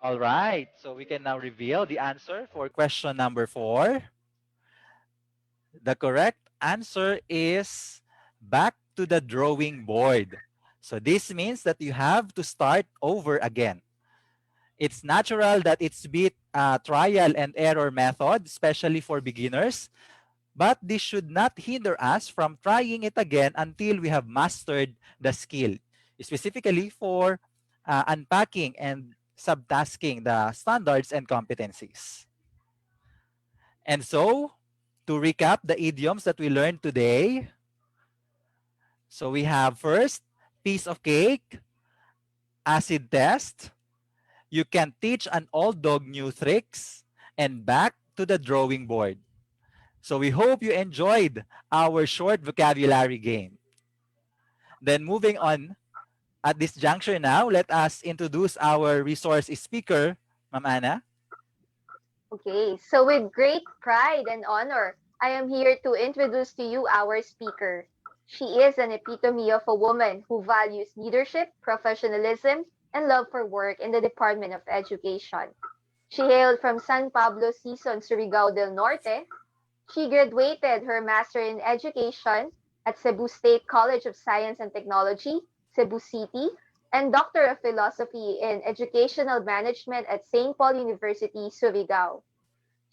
All right, so we can now reveal the answer for question number 4. The correct answer is back to the drawing board. So this means that you have to start over again. It's natural that it's bit trial and error method, especially for beginners, but this should not hinder us from trying it again until we have mastered the skill, specifically for unpacking and subtasking the standards and competencies. And so, to recap the idioms that we learned today, so we have first, piece of cake, acid test, you can teach an old dog new tricks, and back to the drawing board. So we hope you enjoyed our short vocabulary game. Then moving on, at this juncture now, let us introduce our resource speaker, Ma'am Anna. Okay, so with great pride and honor, I am here to introduce to you our speaker. She is an epitome of a woman who values leadership, professionalism, and love for work in the Department of Education. She hailed from San Pablo Season, Surigao del Norte. She graduated her Master in Education at Cebu State College of Science and Technology, Cebu City, and Doctor of Philosophy in Educational Management at St. Paul University, Surigao.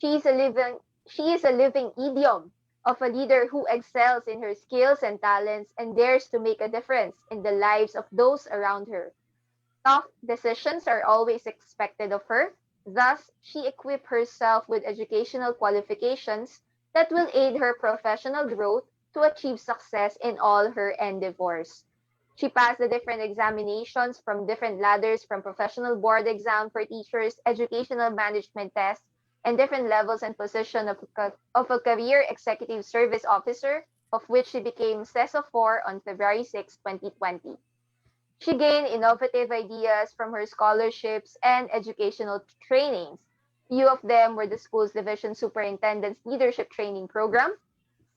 She is a living she is a living idiom of a leader who excels in her skills and talents and dares to make a difference in the lives of those around her. Tough decisions are always expected of her. Thus, she equipped herself with educational qualifications that will aid her professional growth to achieve success in all her endeavors. She passed the different examinations from different ladders from professional board exam for teachers, educational management tests, and different levels and position of a career executive service officer, of which she became CESO 4 on February 6, 2020. She gained innovative ideas from her scholarships and educational trainings. Few of them were the school's Division Superintendent's Leadership Training Program,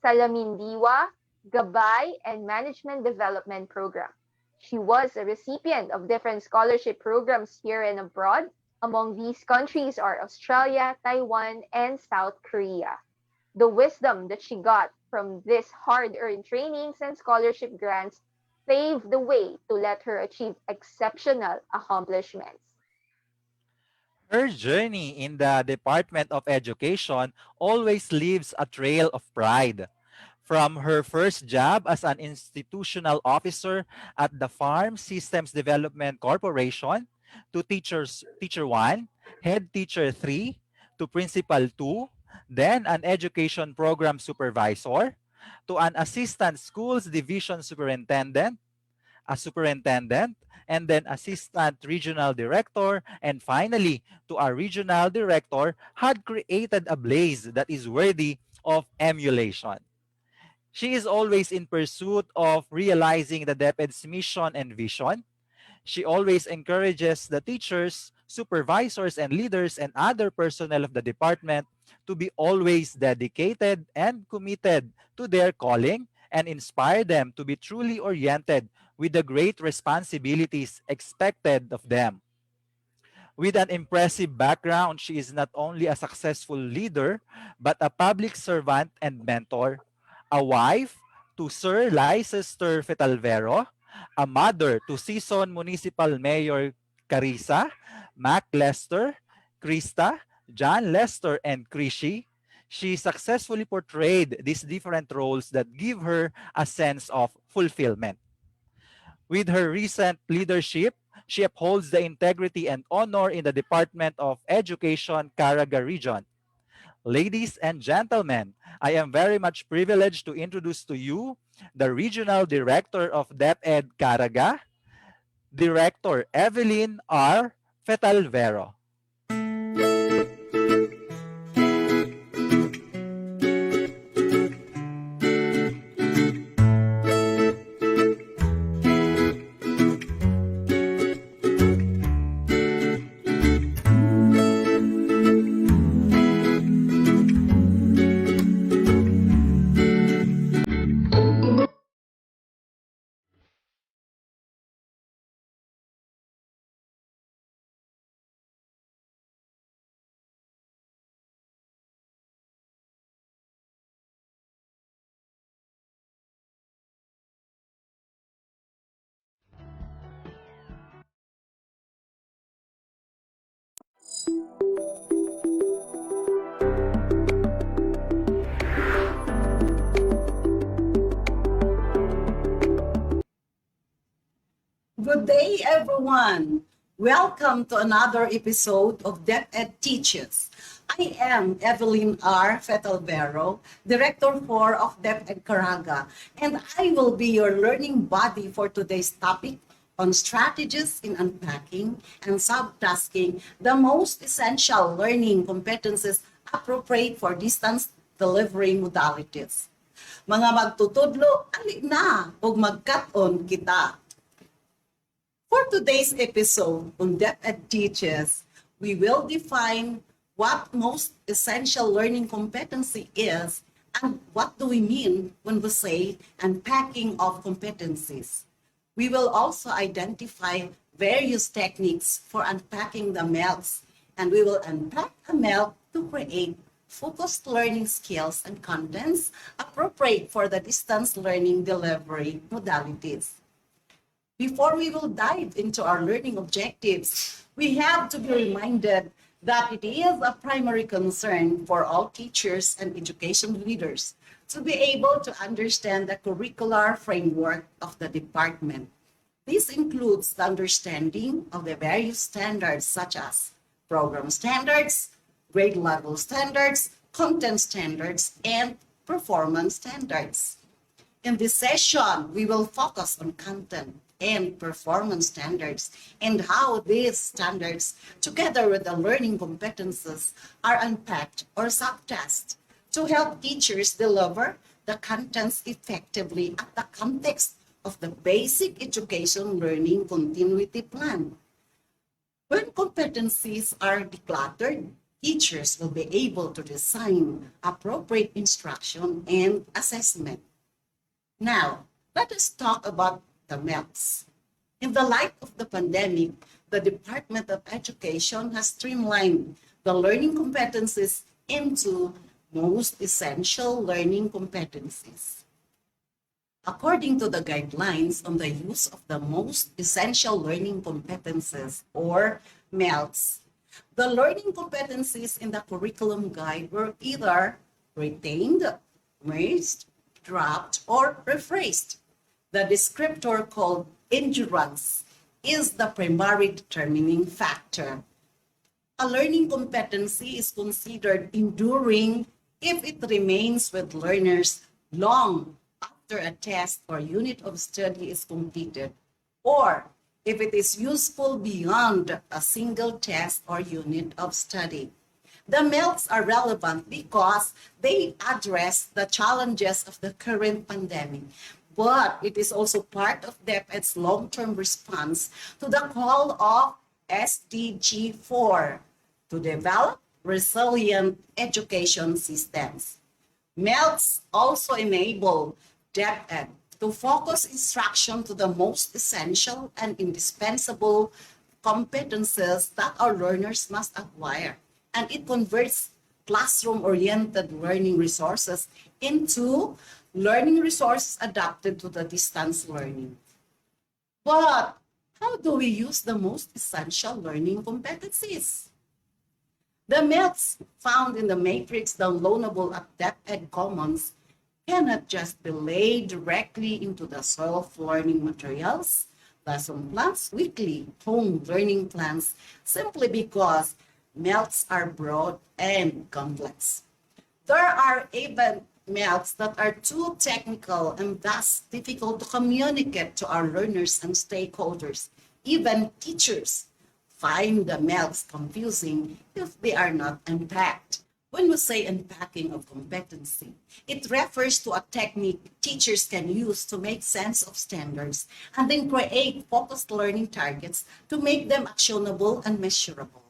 Salamin Diwa, Gabay, and Management Development Program. She was a recipient of different scholarship programs here and abroad. Among these countries are Australia, Taiwan, and South Korea. The wisdom that she got from these hard-earned trainings and scholarship grants paved the way to let her achieve exceptional accomplishments. Her journey in the Department of Education always leaves a trail of pride. From her first job as an institutional officer at the Farm Systems Development Corporation to teacher 1, head teacher 3, to principal 2, then an education program supervisor, to an assistant schools division superintendent, a superintendent, and then assistant regional director, and finally to a regional director, had created a blaze that is worthy of emulation. She is always in pursuit of realizing the DepEd's mission and vision. She always encourages the teachers, supervisors, and leaders and other personnel of the department to be always dedicated and committed to their calling and inspire them to be truly oriented with the great responsibilities expected of them. With an impressive background, she is not only a successful leader, but a public servant and mentor, a wife to Sir Leicester Fetalvero, a mother to seasoned Municipal Mayor Carissa, Mac Lester, Krista, John Lester, and Krishi. She successfully portrayed these different roles that give her a sense of fulfillment. With her recent leadership She upholds the integrity and honor in the Department of Education, Caraga Region. Ladies and gentlemen, I am very much privileged to introduce to you the Regional Director of DepEd Caraga, Director Evelyn R. Fetalvero. Good day, everyone. Welcome to another episode of DepEd Teaches. I am Evelyn R. Fetalvero, Director 4 of DepEd Caraga, and I will be your learning buddy for today's topic on strategies in unpacking and subtasking the most essential learning competencies appropriate for distance delivery modalities. Mga magtutudlo, ali na, ug magkat-on kita. For today's episode on DepEd Teaches, we will define what most essential learning competency is and what do we mean when we say unpacking of competencies. We will also identify various techniques for unpacking the MELCs, and we will unpack a MELC to create focused learning skills and contents appropriate for the distance learning delivery modalities. Before we will dive into our learning objectives, we have to be reminded that it is a primary concern for all teachers and education leaders to be able to understand the curricular framework of the department. This includes the understanding of the various standards such as program standards, grade level standards, content standards, and performance standards. In this session, we will focus on content and performance standards and how these standards, together with the learning competences, are unpacked or subtasted to help teachers deliver the contents effectively at the context of the basic education learning continuity plan. When competencies are decluttered, teachers will be able to design appropriate instruction and assessment. Now, let us talk about the MELCs. In the light of the pandemic, the Department of Education has streamlined the learning competencies into most essential learning competencies. According to the guidelines on the use of the most essential learning competencies, or MELCs, the learning competencies in the curriculum guide were either retained, merged, dropped, or rephrased. The descriptor called endurance is the primary determining factor. A learning competency is considered enduring if it remains with learners long after a test or unit of study is completed, or if it is useful beyond a single test or unit of study. The MELCs are relevant because they address the challenges of the current pandemic, but it is also part of DepEd's long-term response to the call of SDG 4 to develop resilient education systems. MELCs also enable DepEd to focus instruction to the most essential and indispensable competencies that our learners must acquire, and it converts classroom-oriented learning resources into learning resources adapted to the distance learning. But how do we use the most essential learning competencies? The MELCs found in the matrix downloadable at DepEd Commons cannot just be laid directly into the self-learning materials lesson plans, weekly home learning plans, simply because MELCs are broad and complex. There are even MELCs that are too technical and thus difficult to communicate to our learners and stakeholders. Even teachers find the MELCs confusing if they are not unpacked. When we say unpacking of competency, it refers to a technique teachers can use to make sense of standards and then create focused learning targets to make them actionable and measurable.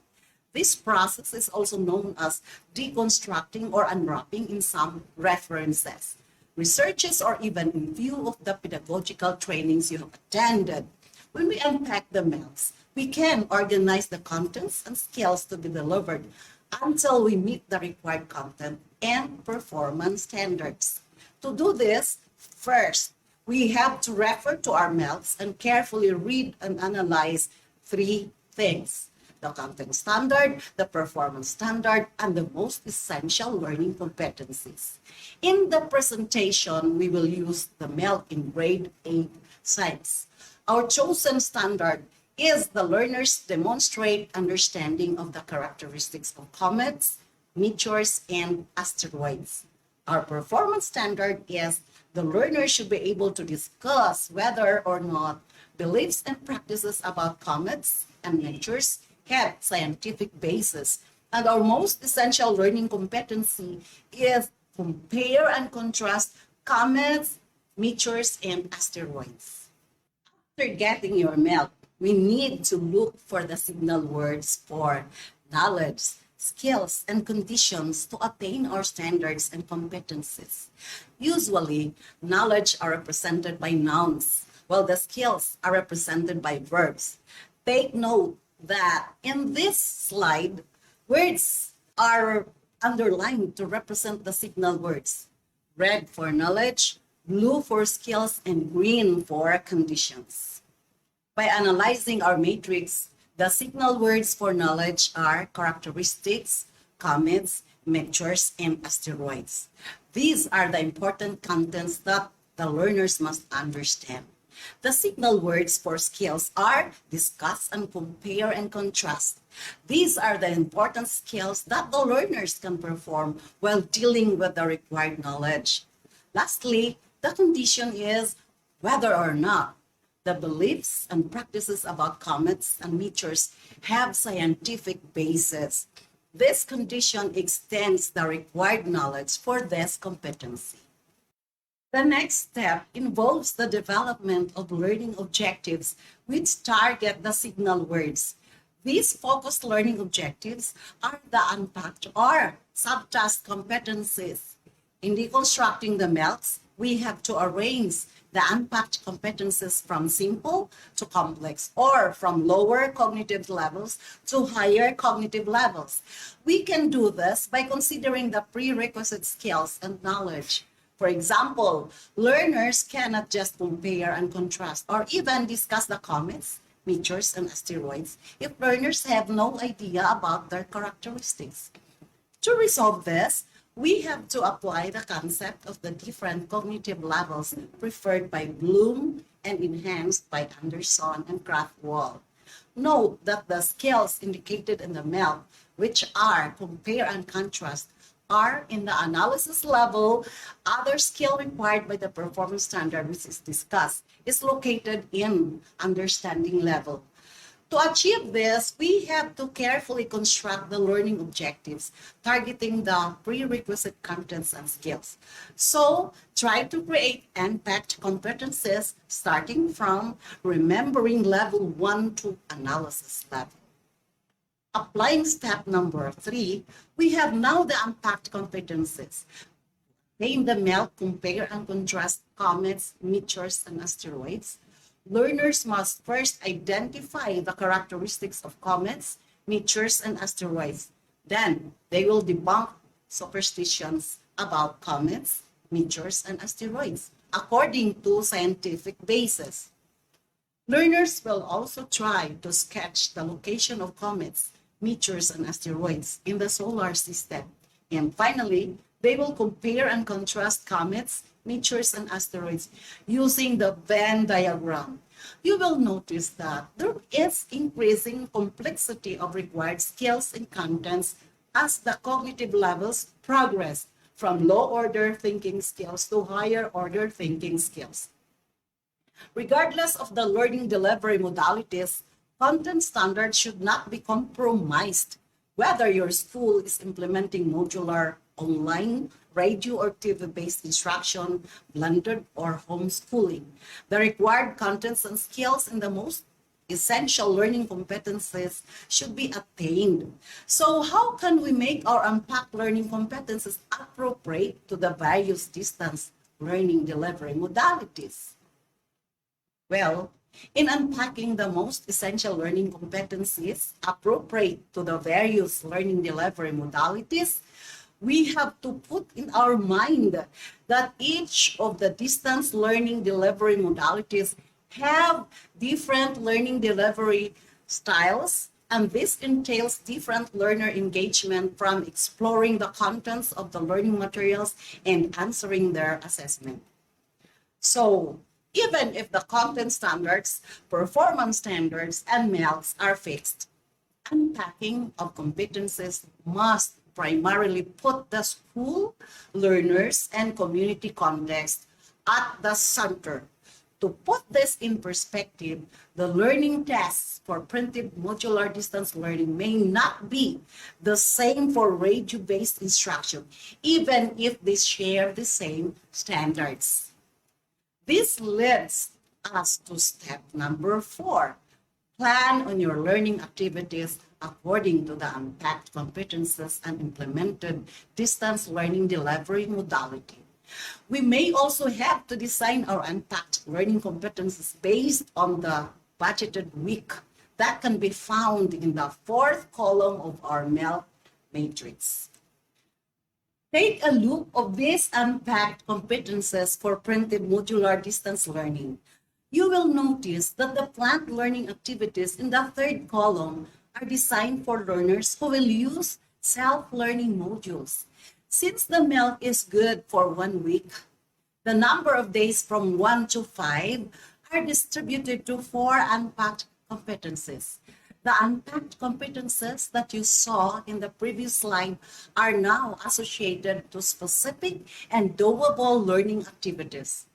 This process is also known as deconstructing or unwrapping in some references, researches, or even in view of the pedagogical trainings you have attended. When we unpack the MELCs, we can organize the contents and skills to be delivered until we meet the required content and performance standards. To do this, first, we have to refer to our MELCs and carefully read and analyze three things: the content standard, the performance standard, and the most essential learning competencies. In the presentation, we will use the MELC in grade 8 science. Our chosen standard is the learners demonstrate understanding of the characteristics of comets, meteors, and asteroids. Our performance standard is the learner should be able to discuss whether or not beliefs and practices about comets and meteors have scientific basis. And our most essential learning competency is compare and contrast comets, meteors, and asteroids. After getting your MELC, we need to look for the signal words for knowledge, skills, and conditions to attain our standards and competencies. Usually, knowledge are represented by nouns, while the skills are represented by verbs. Take note that in this slide, words are underlined to represent the signal words. Red for knowledge, blue for skills, and green for conditions. By analyzing our matrix, the signal words for knowledge are characteristics, comets, meteors, and asteroids. These are the important contents that the learners must understand. The signal words for skills are discuss and compare and contrast. These are the important skills that the learners can perform while dealing with the required knowledge. Lastly, the condition is whether or not the beliefs and practices about comets and meteors have scientific basis. This condition extends the required knowledge for this competency. The next step involves the development of learning objectives which target the signal words. These focused learning objectives are the unpacked or subtask competencies. In deconstructing the MELCs, we have to arrange the unpacked competencies from simple to complex, or from lower cognitive levels to higher cognitive levels. We can do this by considering the prerequisite skills and knowledge. For example, learners cannot just compare and contrast or even discuss the comets, meteors, and asteroids if learners have no idea about their characteristics. To resolve this, we have to apply the concept of the different cognitive levels preferred by Bloom and enhanced by Anderson and Kraftwall. Note that the skills indicated in the MELC, which are compare and contrast, are in the analysis level. Other skill required by the performance standard, which is discussed, is located in understanding level. To achieve this, we have to carefully construct the learning objectives, targeting the prerequisite contents and skills. So, try to create unpacked competencies starting from remembering level 1 to analysis level. Applying step number 3, we have now the unpacked competencies. Name the MELC, compare and contrast comets, meteors, and asteroids. Learners must first identify the characteristics of comets, meteors, and asteroids. Then, they will debunk superstitions about comets, meteors, and asteroids according to scientific basis. Learners will also try to sketch the location of comets, meteors, and asteroids in the solar system. And finally, they will compare and contrast comets, meteors, and asteroids using the Venn diagram. you will notice that there is increasing complexity of required skills and contents as the cognitive levels progress from low-order thinking skills to higher-order thinking skills. Regardless of the learning delivery modalities, content standards should not be compromised. Whether your school is implementing modular, online, radio or TV-based instruction, blended or homeschooling, the required contents and skills in the most essential learning competencies should be attained. So how can we make our unpacked learning competencies appropriate to the various distance learning delivery modalities? Well, in unpacking the most essential learning competencies appropriate to the various learning delivery modalities, we have to put in our mind that each of the distance learning delivery modalities have different learning delivery styles, and this entails different learner engagement from exploring the contents of the learning materials and answering their assessment. So, even if the content standards, performance standards, and MELCs are fixed, unpacking of competencies must primarily put the school, learners, and community context at the center. To put this in perspective, the learning tests for printed modular distance learning may not be the same for radio-based instruction, even if they share the same standards. This leads us to step number 4. Plan on your learning activities according to the unpacked competences and implemented distance learning delivery modality. We may also have to design our unpacked learning competences based on the budgeted week that can be found in the 4th column of our MELC matrix. Take a look of these unpacked competences for printed modular distance learning. You will notice that the planned learning activities in the 3rd column are designed for learners who will use self-learning modules. Since the MELC is good for 1 week, the number of days from 1 to 5 are distributed to 4 unpacked competencies. The unpacked competences that you saw in the previous slide are now associated to specific and doable learning activities.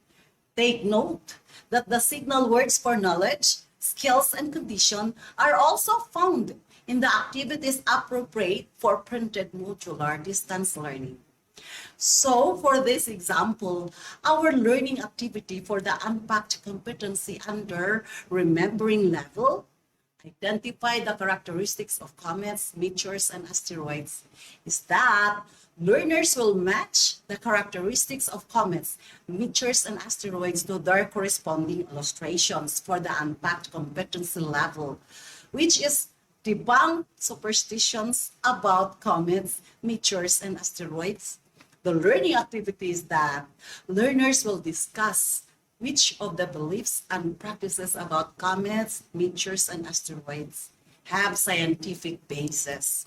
Take note that the signal words for knowledge, skills, and condition are also found in the activities appropriate for printed modular distance learning. So for this example, our learning activity for the unpacked competency under remembering level, identify the characteristics of comets, meteors, and asteroids, is that learners will match the characteristics of comets, meteors, and asteroids to their corresponding illustrations for the unpacked competency level, which is debunk superstitions about comets, meteors, and asteroids. The learning activity is that learners will discuss which of the beliefs and practices about comets, meteors, and asteroids have scientific basis.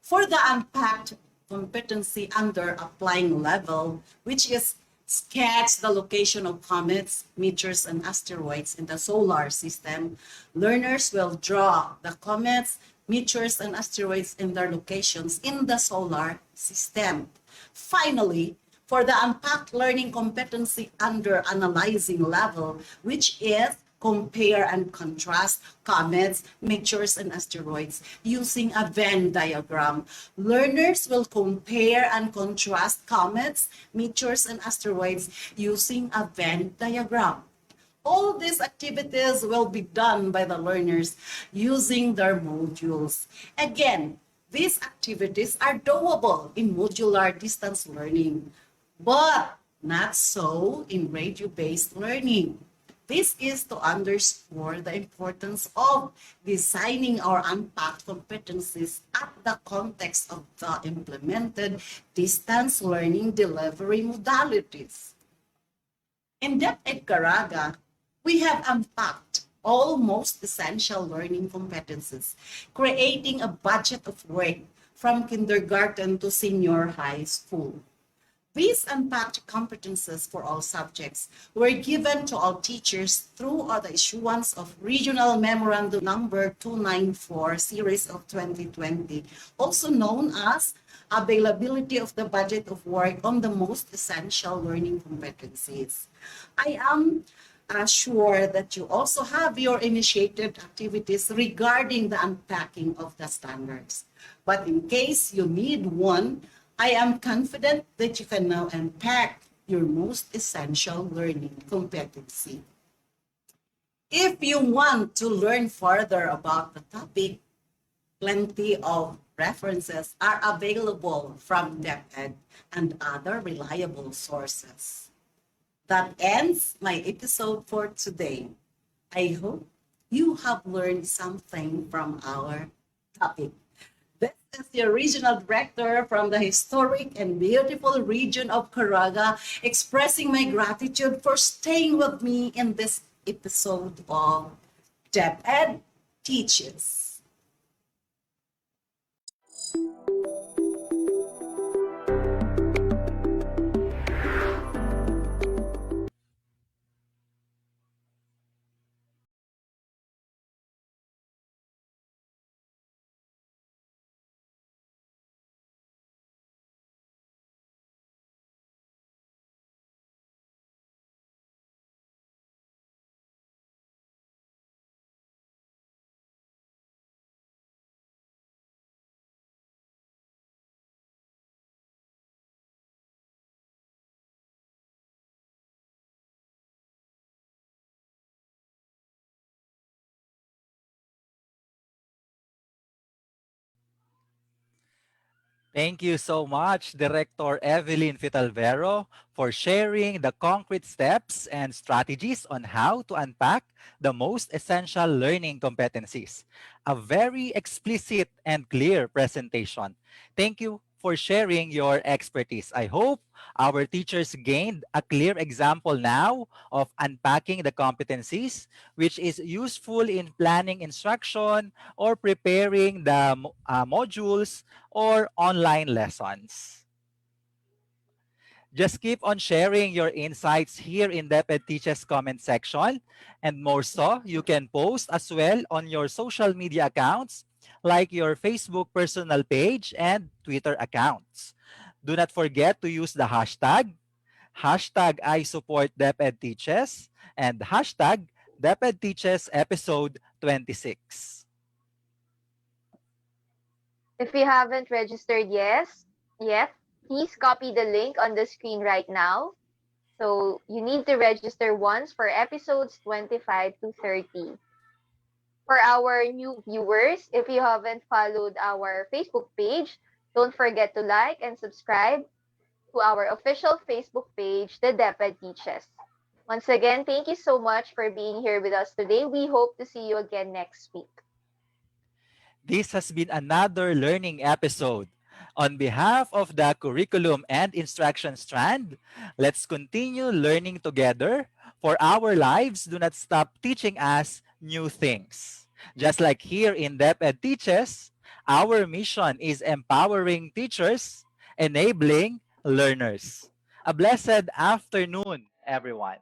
For the unpacked competency under applying level, which is sketch the location of comets, meteors, and asteroids in the solar system, learners will draw the comets, meteors, and asteroids in their locations in the solar system. Finally, for the unpacked learning competency under analyzing level, which is compare and contrast comets, meteors, and asteroids using a Venn diagram. Learners will compare and contrast comets, meteors, and asteroids using a Venn diagram. All these activities will be done by the learners using their modules. Again, these activities are doable in modular distance learning, but not so in radio-based learning. This is to underscore the importance of designing our unpacked competencies at the context of the implemented distance learning delivery modalities. In DepEd Caraga, we have unpacked all most essential learning competencies, creating a budget of work from kindergarten to senior high school. These unpacked competences for all subjects were given to all teachers through the issuance of Regional Memorandum Number 294 Series of 2020, also known as Availability of the Budget of Work on the Most Essential Learning Competencies. I am sure that you also have your initiated activities regarding the unpacking of the standards. But in case you need one, I am confident that you can now unpack your most essential learning competency. If you want to learn further about the topic, plenty of references are available from DepEd and other reliable sources. That ends my episode for today. I hope you have learned something from our topic. This is the regional director from the historic and beautiful region of Caraga, expressing my gratitude for staying with me in this episode of DepEd Teaches. Thank you so much, Director Evelyn Fitalvero, for sharing the concrete steps and strategies on how to unpack the most essential learning competencies. A very explicit and clear presentation. Thank you for sharing your expertise. I hope our teachers gained a clear example now of unpacking the competencies, which is useful in planning instruction or preparing the modules or online lessons. Just keep on sharing your insights here in DepEd Teaches comment section. And more so, you can post as well on your social media accounts like your Facebook personal page and Twitter accounts. Do not forget to use the hashtag ISupportDepEdTeaches, and hashtag DepEd Teaches episode 26. If you haven't registered yet, please copy the link on the screen right now. So you need to register once for episodes 25 to 30. For our new viewers, if you haven't followed our Facebook page, don't forget to like and subscribe to our official Facebook page, The DepEd Teaches. Once again, thank you so much for being here with us today. We hope to see you again next week. This has been another learning episode. On behalf of the Curriculum and Instruction Strand, let's continue learning together, for our lives do not stop teaching us new things. Just like here in DepEd Teaches, our mission is empowering teachers, enabling learners. A blessed afternoon, everyone.